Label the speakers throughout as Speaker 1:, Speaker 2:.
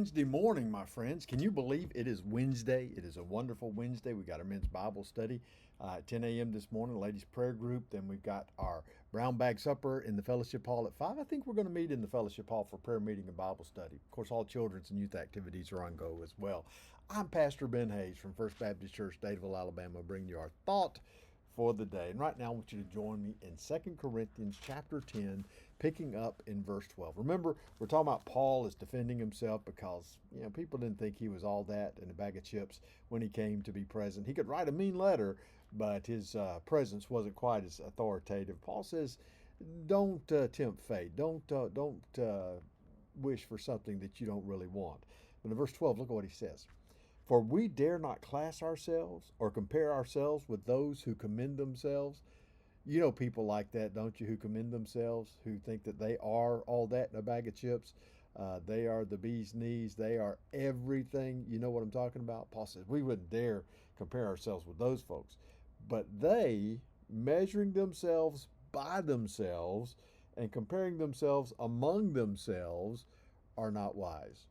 Speaker 1: Wednesday morning, my friends. Can you believe it is Wednesday? It is a wonderful Wednesday. We got our men's Bible study at 10 a.m. this morning, ladies' prayer group. Then we've got our brown bag supper in the fellowship hall at 5. I think we're going to meet in the fellowship hall for prayer meeting and Bible study. Of course, all children's and youth activities are on go as well. I'm Pastor Ben Hayes from First Baptist Church, Dadeville, Alabama, bringing you our thought for the day. And right now I want you to join me in 2 Corinthians chapter 10, picking up in verse 12. Remember, we're talking about Paul is defending himself because, people didn't think he was all that in a bag of chips when he came to be present. He could write a mean letter, but his presence wasn't quite as authoritative. Paul says, don't tempt fate. Don't wish for something that you don't really want. But in verse 12, look at what he says. For we dare not class ourselves or compare ourselves with those who commend themselves. You know people like that, don't you, who commend themselves, who think that they are all that in a bag of chips. They are the bee's knees. They are everything. You know what I'm talking about? Paul says we wouldn't dare compare ourselves with those folks. But they, measuring themselves by themselves and comparing themselves among themselves, are not wise.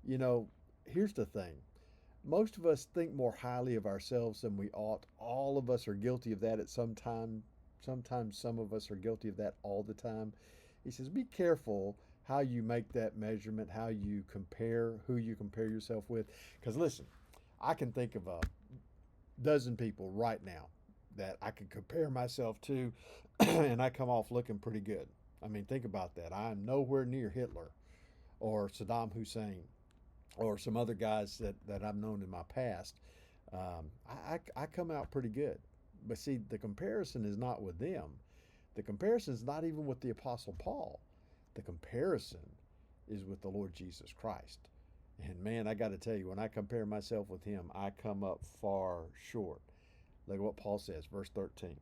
Speaker 1: You know, here's the thing. Most of us think more highly of ourselves than we ought. All of us are guilty of that at some time. Sometimes some of us are guilty of that all the time. He says, be careful how you make that measurement, how you compare, who you compare yourself with. Because listen, I can think of a dozen people right now that I could compare myself to, and I come off looking pretty good. I mean, think about that. I'm nowhere near Hitler or Saddam Hussein or some other guys that I've known in my past. I come out pretty good. But see, the comparison is not with them. The comparison is not even with the Apostle Paul. The comparison is with the Lord Jesus Christ. And man, I got to tell you, when I compare myself with him, I come up far short. Look at what Paul says, verse 13.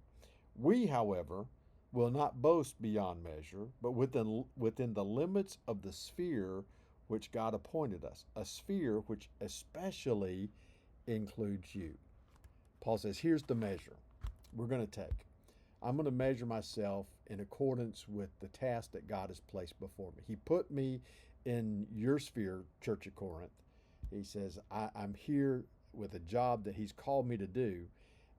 Speaker 1: We, however, will not boast beyond measure, but within the limits of the sphere which God appointed us, a sphere which especially includes you. Paul says, here's the measure we're going to take. I'm going to measure myself in accordance with the task that God has placed before me. He put me in your sphere, Church of Corinth. He says, I'm here with a job that he's called me to do.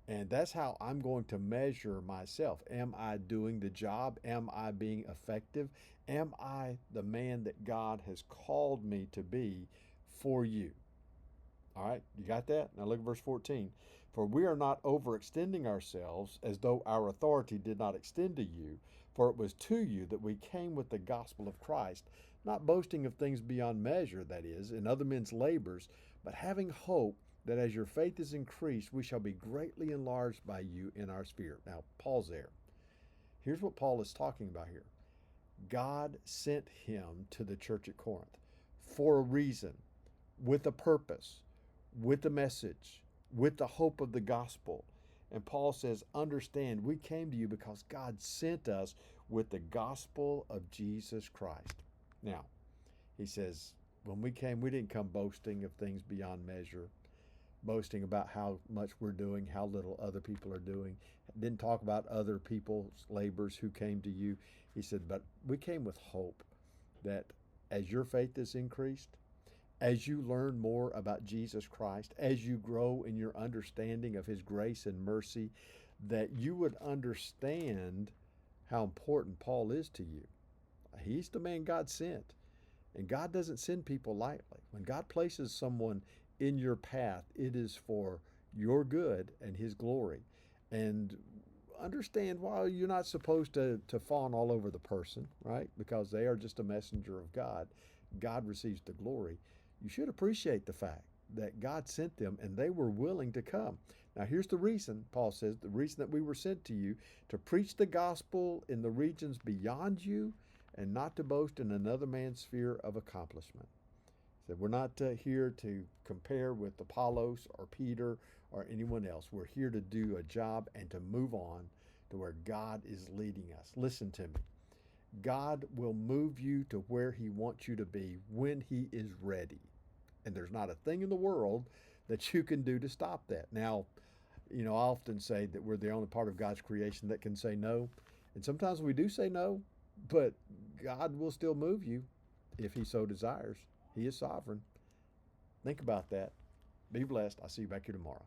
Speaker 1: And that's how I'm going to measure myself. Am I doing the job? Am I being effective? Am I the man that God has called me to be for you? All right, you got that? Now look at verse 14. For we are not overextending ourselves as though our authority did not extend to you, for it was to you that we came with the gospel of Christ, not boasting of things beyond measure, that is, in other men's labors, but having hope that as your faith is increased, we shall be greatly enlarged by you in our spirit. Now, pause there. Here's what Paul is talking about here. God sent him to the church at Corinth for a reason, with a purpose, with a message, with the hope of the gospel. And Paul says, understand, we came to you because God sent us with the gospel of Jesus Christ. Now, he says, when we came, we didn't come boasting of things beyond measure, boasting about how much we're doing, how little other people are doing. Didn't talk about other people's labors who came to you. He said, but we came with hope that as your faith is increased, as you learn more about Jesus Christ, as you grow in your understanding of his grace and mercy, that you would understand how important Paul is to you. He's the man God sent. And God doesn't send people lightly. When God places someone in your path, it is for your good and his glory. And understand, while you're not supposed to fawn all over the person, right? Because they are just a messenger of God. God receives the glory. You should appreciate the fact that God sent them and they were willing to come. Now, here's the reason, Paul says, the reason that we were sent to you, to preach the gospel in the regions beyond you and not to boast in another man's sphere of accomplishment. He said, we're not here to compare with Apollos or Peter or anyone else. We're here to do a job and to move on to where God is leading us. Listen to me. God will move you to where he wants you to be when he is ready. And there's not a thing in the world that you can do to stop that. Now, I often say that we're the only part of God's creation that can say no. And sometimes we do say no, but God will still move you if he so desires. He is sovereign. Think about that. Be blessed. I'll see you back here tomorrow.